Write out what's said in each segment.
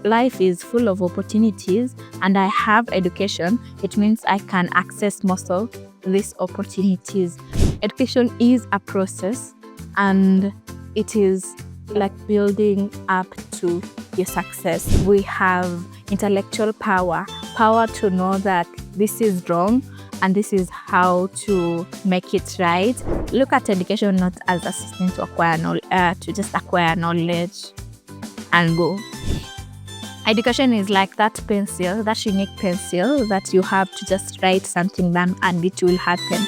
life is full of opportunities and I have education, it means I can access most of these opportunities. Education is a process and it is like building up to your success. We have intellectual power to know that this is wrong and this is how to make it right. Look at education not as a system to acquire knowledge, to just acquire knowledge and go. Education is like that pencil, that unique pencil that you have to just write something down and it will happen.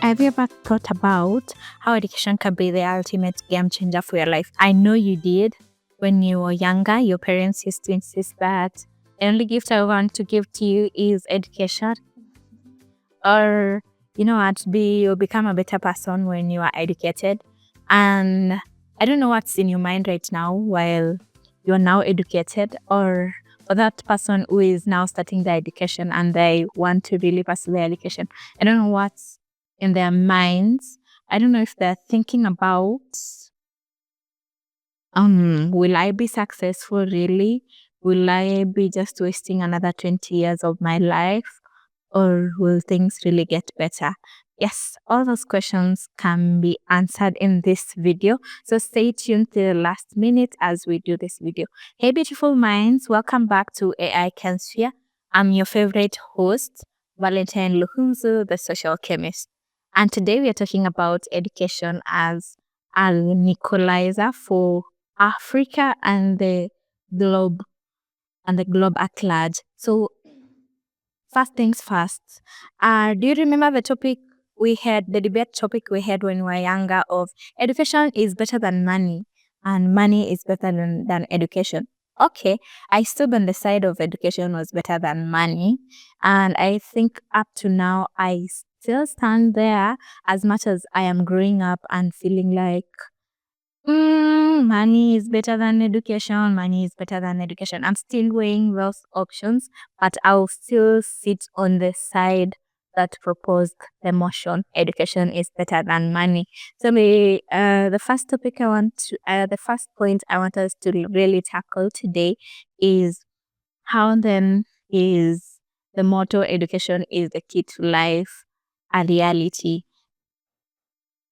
Have you ever thought about how education can be the ultimate game changer for your life? I know you did. When you were younger, your parents used to insist that the only gift I want to give to you is education. Or, you'll become a better person when you are educated. And I don't know what's in your mind right now while you're now educated, or for that person who is now starting their education and they want to really pursue their education. I don't know what's in their minds. I don't know if they're thinking about, will I be successful really? Will I be just wasting another 20 years of my life? Or will things really get better? Yes, all those questions can be answered in this video. So stay tuned to the last minute as we do this video. Hey, beautiful minds, welcome back to AI Kensphere. I'm your favorite host, Valentine Luhunzu, the social chemist. And today we are talking about education as an equalizer for Africa and the globe at large. So first things first, do you remember the debate topic we had when we were younger of education is better than money and money is better than education? Okay, I stood on the side of education was better than money. And I think up to now, I still stand there as much as I am growing up and feeling like, money is better than education. Money is better than education. I'm still weighing those options, but I'll still sit on the side that proposed the motion. Education is better than money. So the first point I want us to really tackle today is how then is the motto "Education is the key to life" a reality?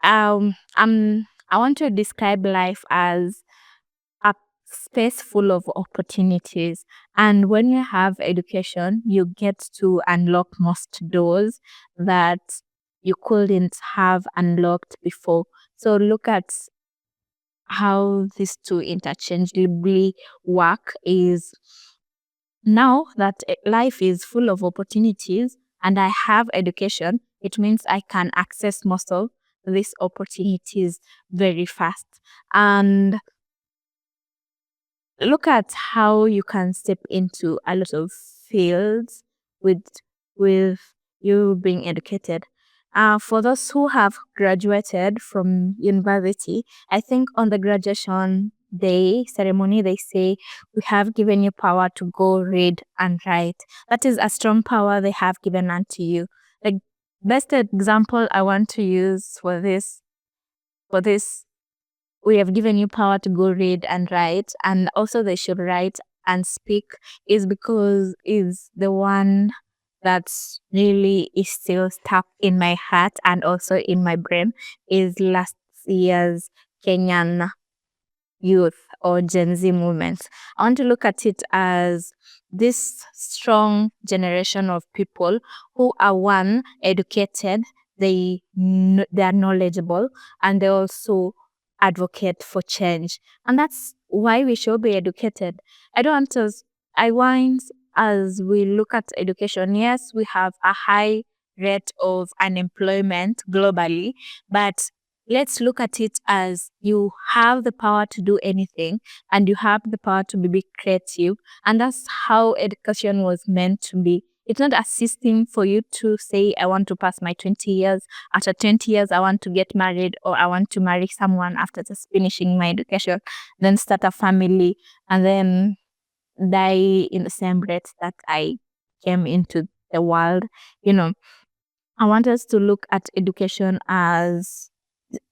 I want to describe life as a space full of opportunities. And when you have education, you get to unlock most doors that you couldn't have unlocked before. So look at how these two interchangeably work is now that life is full of opportunities and I have education, it means I can access most of these opportunities very fast. And look at how you can step into a lot of fields with you being educated. For those who have graduated from university, I think on the graduation day ceremony, they say, "We have given you power to go read and write." That is a strong power they have given unto you. The best example I want to use for this, we have given you power to go read and write, and also they should write and speak, is because is the one that's really is still stuck in my heart and also in my brain is last year's Kenyan youth or Gen Z movements. I want to look at it as this strong generation of people who are one, educated, they are knowledgeable, and they also advocate for change. And that's why we should be educated. I want as we look at education, yes, we have a high rate of unemployment globally, but let's look at it as you have the power to do anything and you have the power to be creative. And that's how education was meant to be. It's not a system for you to say, I want to pass my 20 years. After 20 years, I want to get married, or I want to marry someone after just finishing my education, then start a family, and then die in the same rate that I came into the world. You know, I want us to look at education as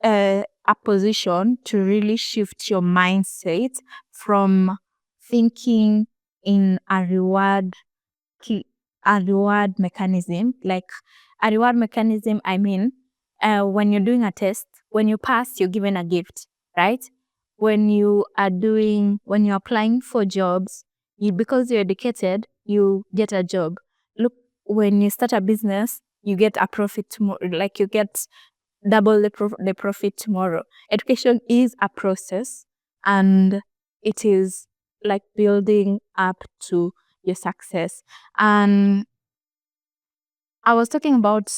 a position to really shift your mindset from thinking in ki- a reward mechanism. Like a reward mechanism, I mean, when you're doing a test, when you pass, you're given a gift, right? When you're applying for jobs, because you're educated, you get a job. Look, when you start a business, you get a profit tomorrow, like you get double the profit tomorrow. Education is a process, and it is like building up to your success. And I was talking about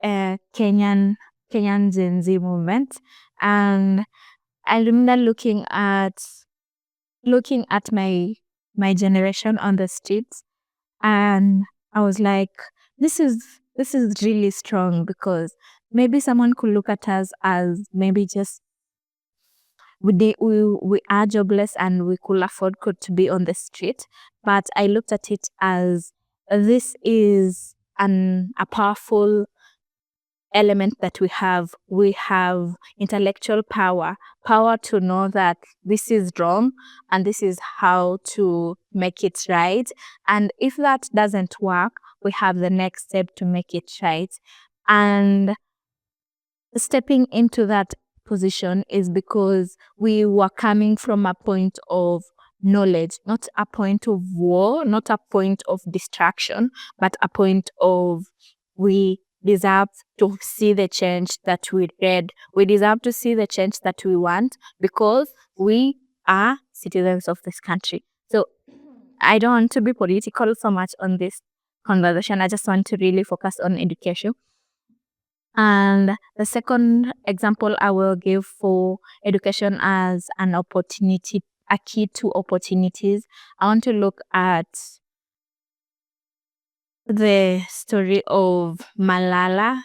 Kenyan Gen Z movement, and I remember looking at my generation on the streets, and I was like, this is really strong, because maybe someone could look at us as maybe just we are jobless and we could afford to be on the street. But I looked at it as this is a powerful element that we have. We have intellectual power to know that this is wrong and this is how to make it right. And if that doesn't work, we have the next step to make it right. And stepping into that position is because we were coming from a point of knowledge, not a point of war, not a point of distraction, but a point of we deserve to see the change that we read. We deserve to see the change that we want, because we are citizens of this country. So I don't want to be political so much on this conversation. I just want to really focus on education. And the second example I will give for education as an opportunity, a key to opportunities, I want to look at the story of Malala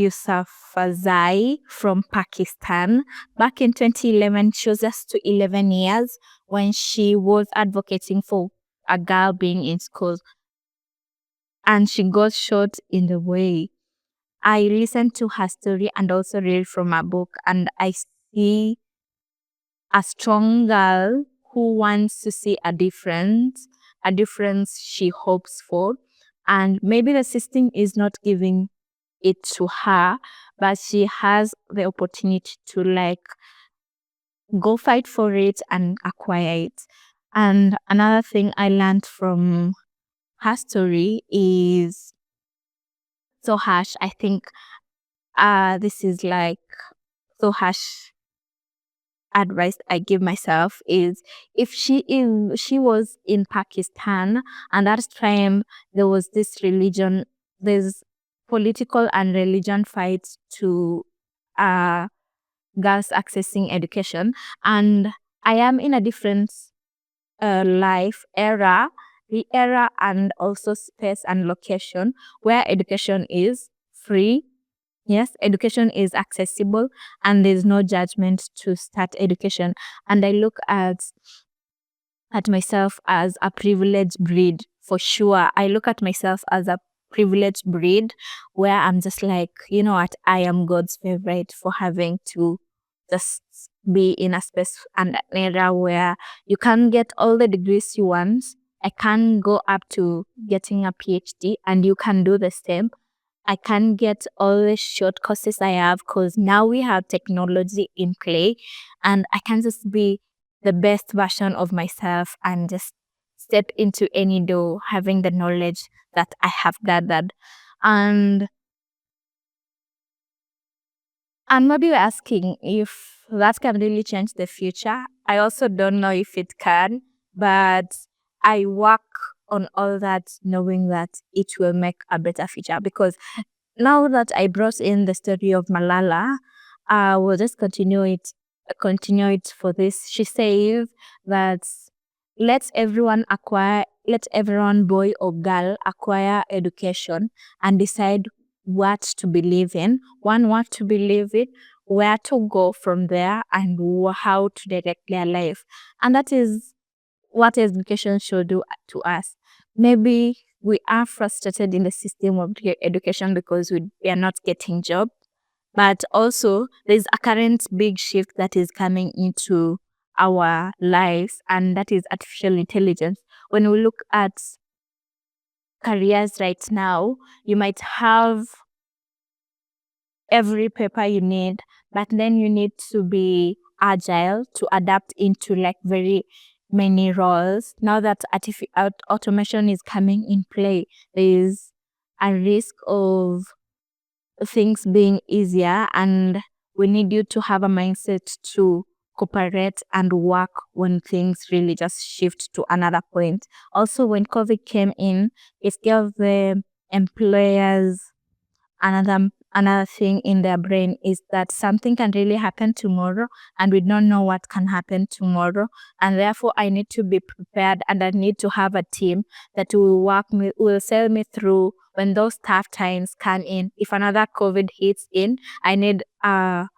Yousafzai from Pakistan. Back in 2011, she was just 11 years when she was advocating for a girl being in school, and she got shot in the way. I listened to her story and also read from her book, and I see a strong girl who wants to see a difference she hopes for. And maybe the system is not giving it to her, but she has the opportunity to like go fight for it and acquire it. And another thing I learned from her story is so harsh. I think this is like so harsh advice I give myself is, if she was in Pakistan, and that time there was there's political and religion fights to uh girls accessing education, and I am in a different life era, the era and also space and location where education is free. Yes, education is accessible and there's no judgment to start education. And I look at myself as a privileged breed for sure. I look at myself as a privileged breed where I'm just like, you know what, I am God's favorite for having to just be in a space and an era where you can get all the degrees you want. I can go up to getting a PhD and you can do the same. I can get all the short courses I have because now we have technology in play, and I can just be the best version of myself and just step into any door having the knowledge that I have gathered. And maybe you're asking if that can really change the future. I also don't know if it can, but I work on all that knowing that it will make a better future, because now that I brought in the story of Malala, I will just continue it for this. She says that let everyone, boy or girl, acquire education and decide what to believe in. One, what to believe in. where to go from there and how to direct their life. And that is what education should do to us. Maybe we are frustrated in the system of education because we are not getting job, but also there's a current big shift that is coming into our lives, and that is artificial intelligence. When we look at careers right now, you might have every paper you need, but then you need to be agile to adapt into like very many roles. Now that automation is coming in play, there is a risk of things being easier, and we need you to have a mindset to cooperate and work when things really just shift to another point. Also, when COVID came in, it gave the employers another thing in their brain, is that something can really happen tomorrow and we don't know what can happen tomorrow, and therefore I need to be prepared, and I need to have a team that will sail me through when those tough times come in. If another COVID hits in, I need a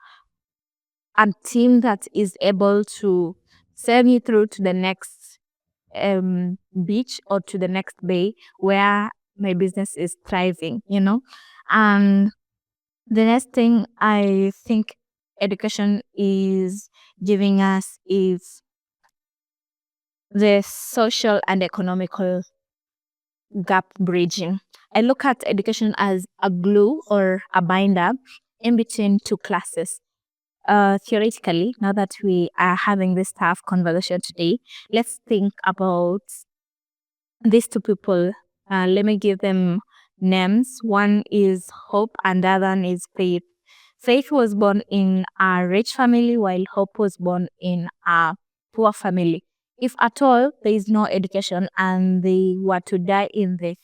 team that is able to sail me through to the next beach or to the next bay where my business is thriving, and the next thing I think education is giving us is the social and economical gap bridging. I look at education as a glue or a binder in between two classes. Theoretically, now that we are having this tough conversation today, let's think about these two people. Let me give them names. One is Hope and the other one is Faith. Faith was born in a rich family while Hope was born in a poor family. If at all there is no education and they were to die in the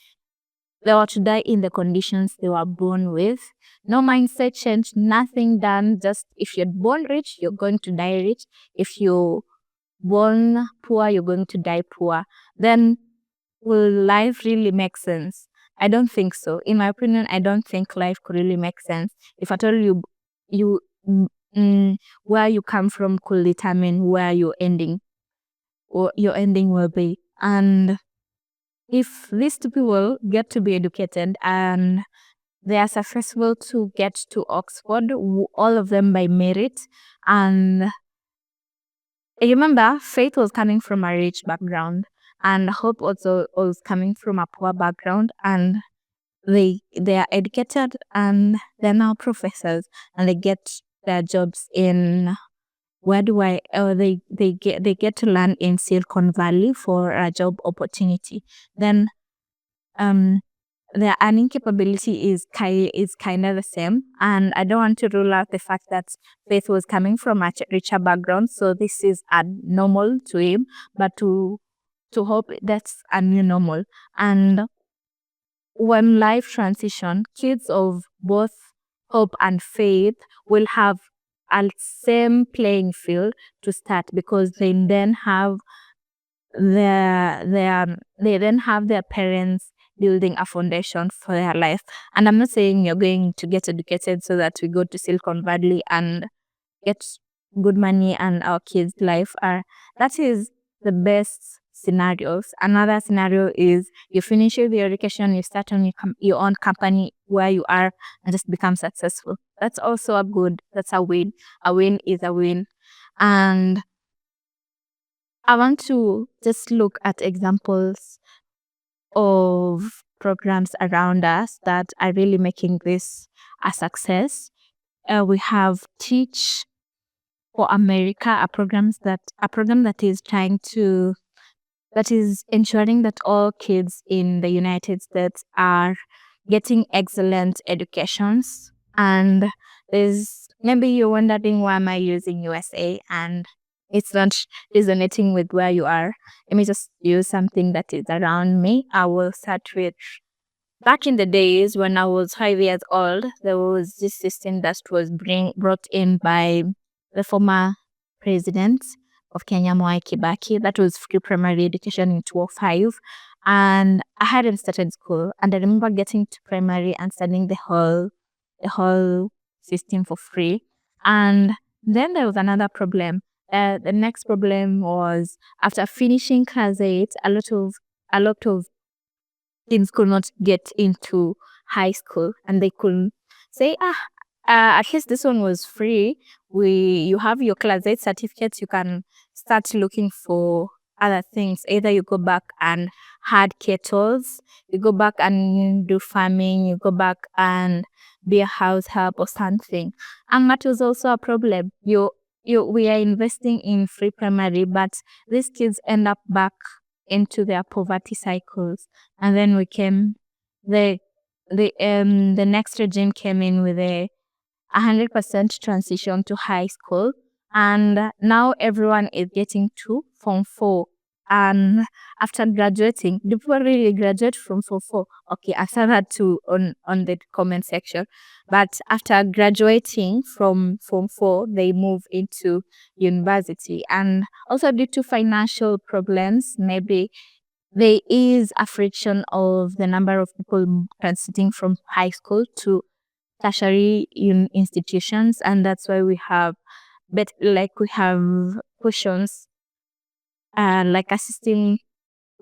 conditions they were born with, no mindset change, nothing done. Just if you're born rich, you're going to die rich. If you're born poor, you're going to die poor. Then will life really make sense? I don't think so. In my opinion, I don't think life could really make sense. If at all you where you come from could determine where your ending will be. And if these two people get to be educated and they are successful to get to Oxford, all of them by merit, and remember, Faith was coming from a rich background, and Hope also was coming from a poor background, and they are educated and they're now professors, and they get their jobs in they get to land in Silicon Valley for a job opportunity. Then their earning capability is kind of the same, and I don't want to rule out the fact that Faith was coming from a richer background, so this is a normal to him, but to Hope, that's a new normal. And when life transition, kids of both Hope and Faith will have a same playing field to start, because they then have their parents building a foundation for their life. And I'm not saying you're going to get educated so that we go to Silicon Valley and get good money and our kids' life are. That is the best scenarios. Another scenario is you finish your education, you start on your own company where you are and just become successful. That's also that's a win. A win is a win. And I want to just look at examples of programs around us that are really making this a success. We have Teach for America, a program that is ensuring that all kids in the United States are getting excellent educations. And there's maybe you're wondering, why am I using USA and it's not resonating with where you are. Let me just use something that is around me. I will start with back in the days when I was 5 years old. There was this system that was brought in by the former president of Kenya, Mwai Kibaki. That was free primary education in 2005. And I hadn't started school. And I remember getting to primary and studying the whole system for free. And then there was another problem. The next problem was after finishing class 8, a lot of kids could not get into high school, and they could say, at least this one was free. You have your class 8 certificates, you can start looking for other things. Either you go back and herd kettles, you go back and do farming, you go back and be a house help or something. And that was also a problem. We are investing in free primary, but these kids end up back into their poverty cycles. And then the the next regime came in with a 100% transition to high school, and now everyone is getting to Form 4. And after graduating, do people really graduate from Form 4? Okay, I saw that too on the comment section. But after graduating from Form 4, they move into university. And also due to financial problems, maybe there is a friction of the number of people transiting from high school to tertiary institutions, and that's why we have we have cushions, like a system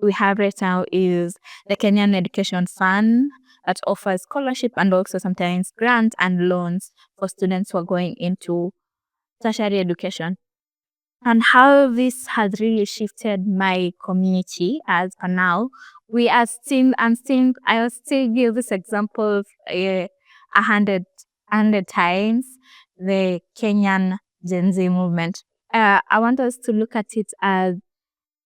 we have right now is the Kenyan Education Fund that offers scholarship and also sometimes grants and loans for students who are going into tertiary education. And how this has really shifted my community as for now. We are still, I'll still give this example 100 times, the Kenyan Gen Z movement. I want us to look at it as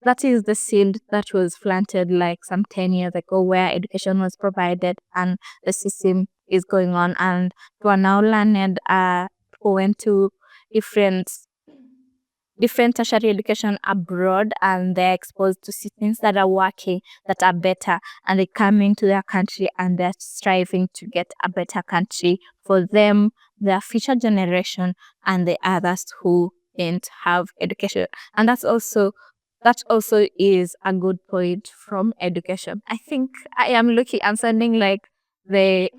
that is the seed that was planted like some 10 years ago, where education was provided and the system is going on, and who are now learned, who went to different tertiary education abroad, and they're exposed to systems that are working, that are better, and they come into their country and they're striving to get a better country for them, their future generation, and the others who didn't have education. And that also is a good point from education. I think I'm sounding like the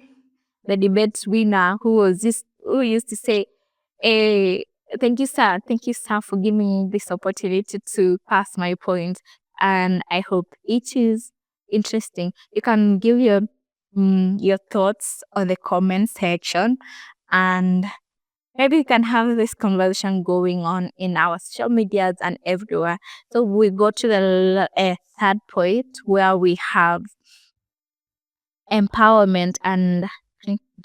debate winner who used to say, hey, thank you, sir. Thank you, sir, for giving me this opportunity to pass my point. And I hope it is interesting. You can give your thoughts on the comment section, and maybe we can have this conversation going on in our social medias and everywhere. So we go to the third point, where we have empowerment and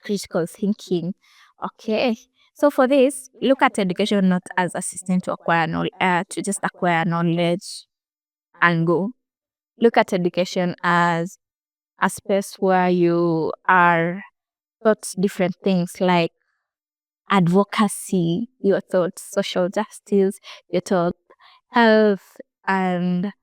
critical thinking. Okay. So for this, look at education not as a system to acquire knowledge, to just acquire knowledge and go. Look at education as a space where you are taught different things like advocacy, you're taught social justice, you're taught health, and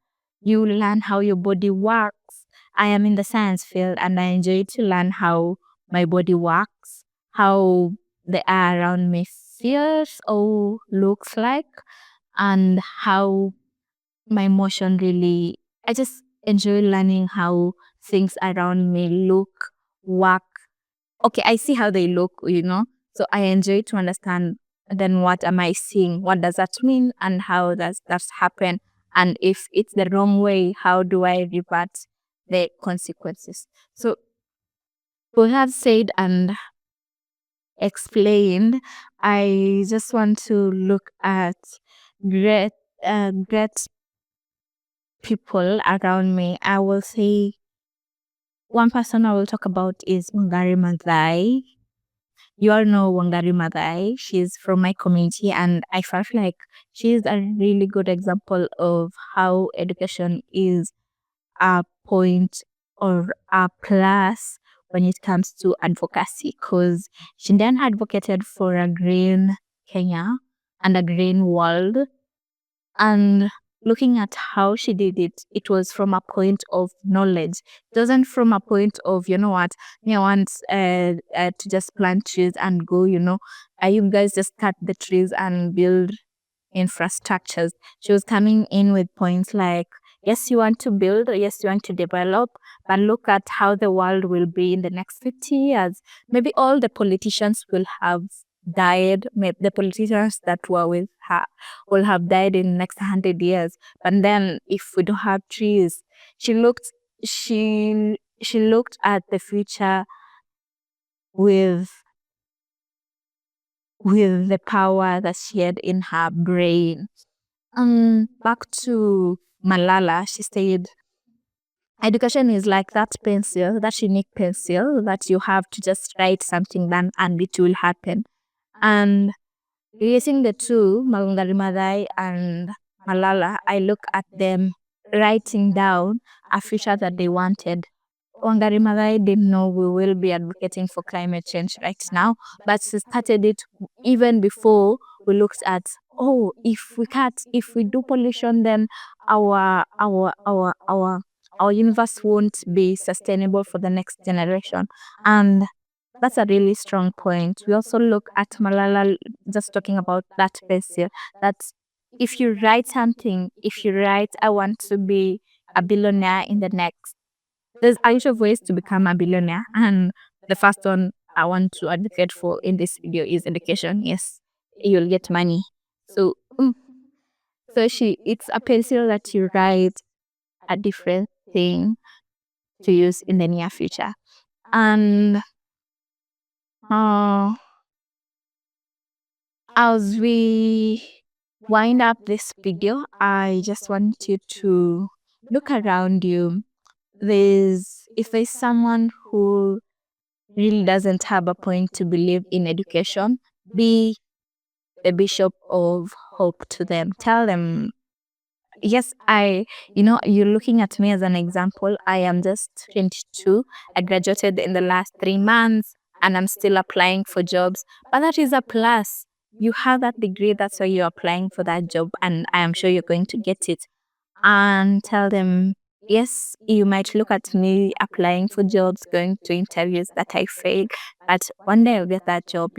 you learn how your body works. I am in the science field and I enjoy to learn how my body works, how the air around me feels or looks like, and how my emotion really, I just enjoy learning how things around me look, work. Okay, I see how they look, so I enjoy to understand, then what am I seeing? What does that mean? And how does that happen? And if it's the wrong way, how do I revert the consequences? So we have said and explained, I just want to look at great people around me. I will say one person I will talk about is Wangari Maathai. You all know Wangari Maathai. She's from my community, and I felt like she's a really good example of how education is a point or a plus when it comes to advocacy, because she then advocated for a green Kenya and a green world. And looking at how she did it, it was from a point of knowledge. It wasn't from a point of, I want to just plant trees and go, you guys just cut the trees and build infrastructures. She was coming in with points like, yes, you want to build, yes, you want to develop, but look at how the world will be in the next 50 years. Maybe all the politicians will have died. The politicians that were with her will have died in the next 100 years. But then, if we don't have trees, she looked she looked at the future with the power that she had in her brain. Back to Malala, she said, education is like that pencil, that unique pencil that you have to just write something down and it will happen. And using the two, Malungari Madai and Malala, I look at them writing down a future that they wanted. Wangari Maathai didn't know we will be advocating for climate change right now, but she started it even before we looked at, oh, if we do pollution, then our our our our our universe won't be sustainable for the next generation. And that's a really strong point. We also look at Malala, just talking about that pencil, that if you write something, if you write, I want to be a billionaire in the next, there's a lot of ways to become a billionaire. And the first one I want to advocate for in this video is education. Yes, you'll get money. So, it's a pencil that you write a different thing to use in the near future. And as we wind up this video, I just want you to look around you. If there's someone who really doesn't have a point to believe in education, be the bishop of hope to them. Tell them, yes, you're looking at me as an example. I am just 22. I graduated in the last 3 months and I'm still applying for jobs. But that is a plus. You have that degree, that's why you're applying for that job, and I am sure you're going to get it. And tell them, yes, you might look at me applying for jobs, going to interviews that I failed, but one day I'll get that job,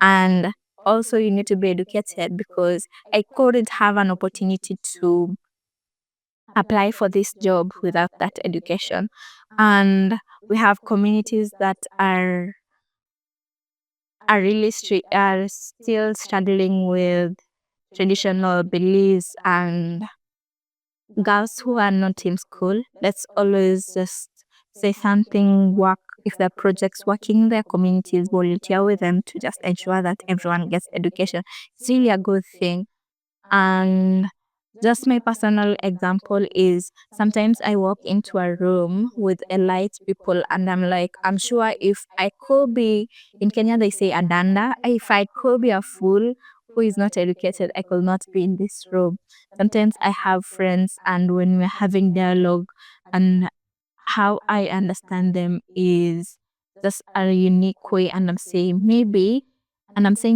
And also, you need to be educated, because I couldn't have an opportunity to apply for this job without that education. And we have communities that are are still struggling with traditional beliefs, and girls who are not in school, let's always just say something, work, if the project's working, their communities volunteer with them to just ensure that everyone gets education. It's really a good thing. And just my personal example is, sometimes I walk into a room with elite people and I'm like, I'm sure if I could be, in Kenya they say adanda, if I could be a fool who is not educated, I could not be in this room. Sometimes I have friends, and when we're having dialogue, and how I understand them is just a unique way, and I'm saying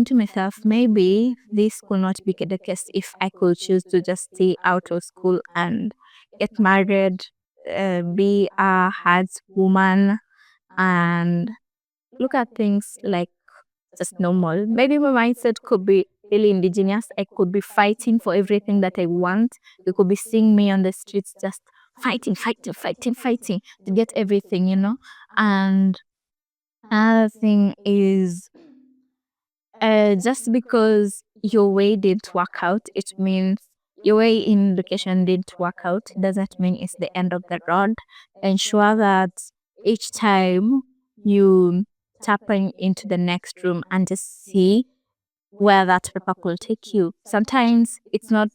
to myself, maybe this could not be the case if I could choose to just stay out of school and get married, be a hard woman, and look at things like just normal. Maybe my mindset could be really indigenous. I could be fighting for everything that I want. You could be seeing me on the streets just fighting to get everything, And another thing is, just because your way didn't work out, it means your way in education didn't work out. It doesn't mean it's the end of the road. Ensure that each time you tap into the next room and just see where that paper will take you. Sometimes it's not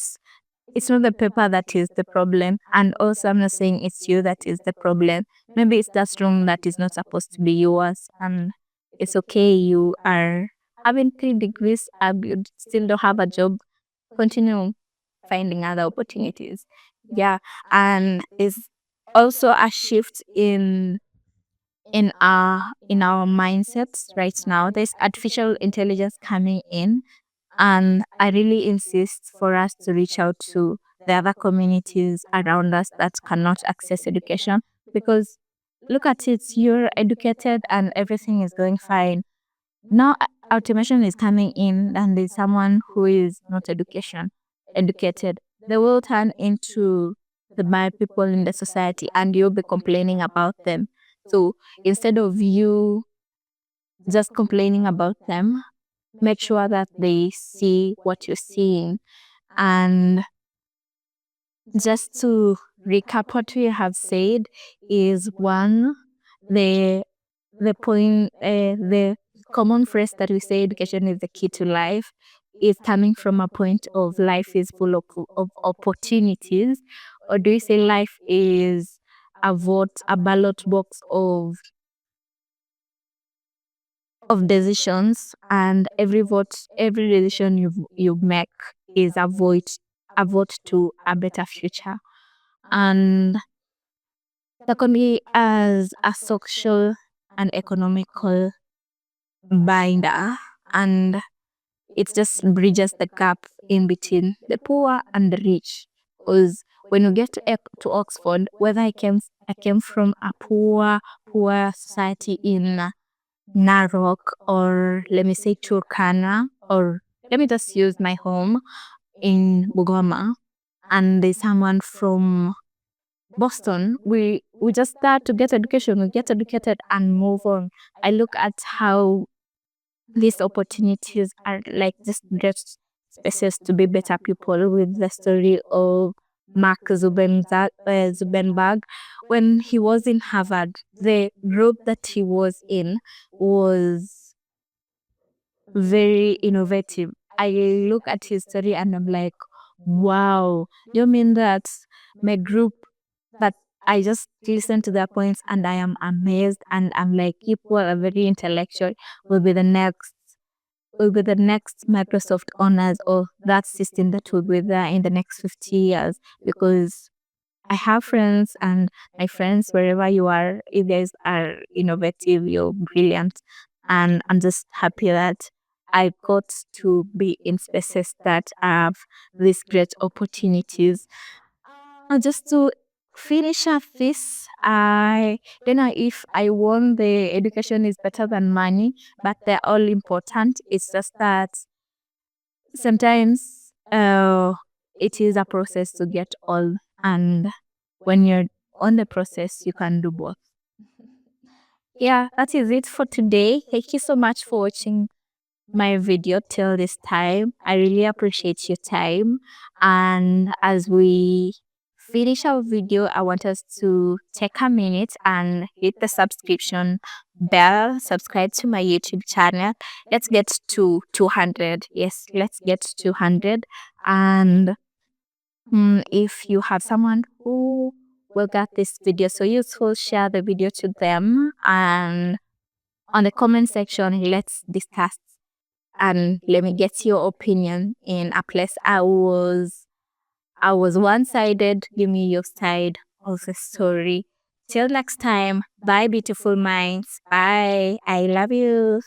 the paper that is the problem, and also I'm not saying it's you that is the problem. Maybe it's that room that is not supposed to be yours, and it's okay. You are having 3 degrees, you still don't have a job. Continue finding other opportunities. Yeah, and it's also a shift in our mindsets right now. There's artificial intelligence coming in, and I really insist for us to reach out to the other communities around us that cannot access education, because look at it, you're educated and everything is going fine. Now automation is coming in, and there's someone who is not educated. They will turn into the bad people in the society, and you'll be complaining about them. So instead of you just complaining about them, make sure that they see what you're seeing. And just to recap what we have said is one, the the common phrase that we say education is the key to life is coming from a point of life is full of opportunities, or do you say life is a ballot box of decisions, and every decision you make is a vote to a better future. And that can be as a social and economical binder, and it just bridges the gap in between the poor and the rich. Because when you get to Oxford, whether I came from a poor society in Narok, or let me say Turkana, or let me just use my home in Bugoma, and there's someone from Boston, we just start to get education, we get educated and move on. I look at how these opportunities are like just great spaces to be better people, with the story of Mark Zuckerberg. When he was in Harvard, the group that he was in was very innovative. I look at his story and I'm like, wow, you mean that my group, that I just listen to their points and I am amazed, and I'm like, people are very intellectual, will be the next Microsoft honors, or that system that will be there in the next 50 years. Because I have friends, and my friends, wherever you are, you guys are innovative, you're brilliant. And I'm just happy that I got to be in spaces that have these great opportunities. And just to finish up this, I don't know if I want the education is better than money, but they're all important. It's just that sometimes it is a process to get all, and when you're on the process, you can do both. Yeah, that is it for today. Thank you so much for watching my video till this time. I really appreciate your time. And as we finish our video, I want us to take a minute and hit the subscription bell, subscribe to my YouTube channel. Let's get to 200. Yes, let's get to 200. And if you have someone who will get this video so useful, share the video to them. And on the comment section, let's discuss and let me get your opinion in a place I was one-sided. Give me your side of the story. Till next time, bye beautiful minds. Bye. I love you.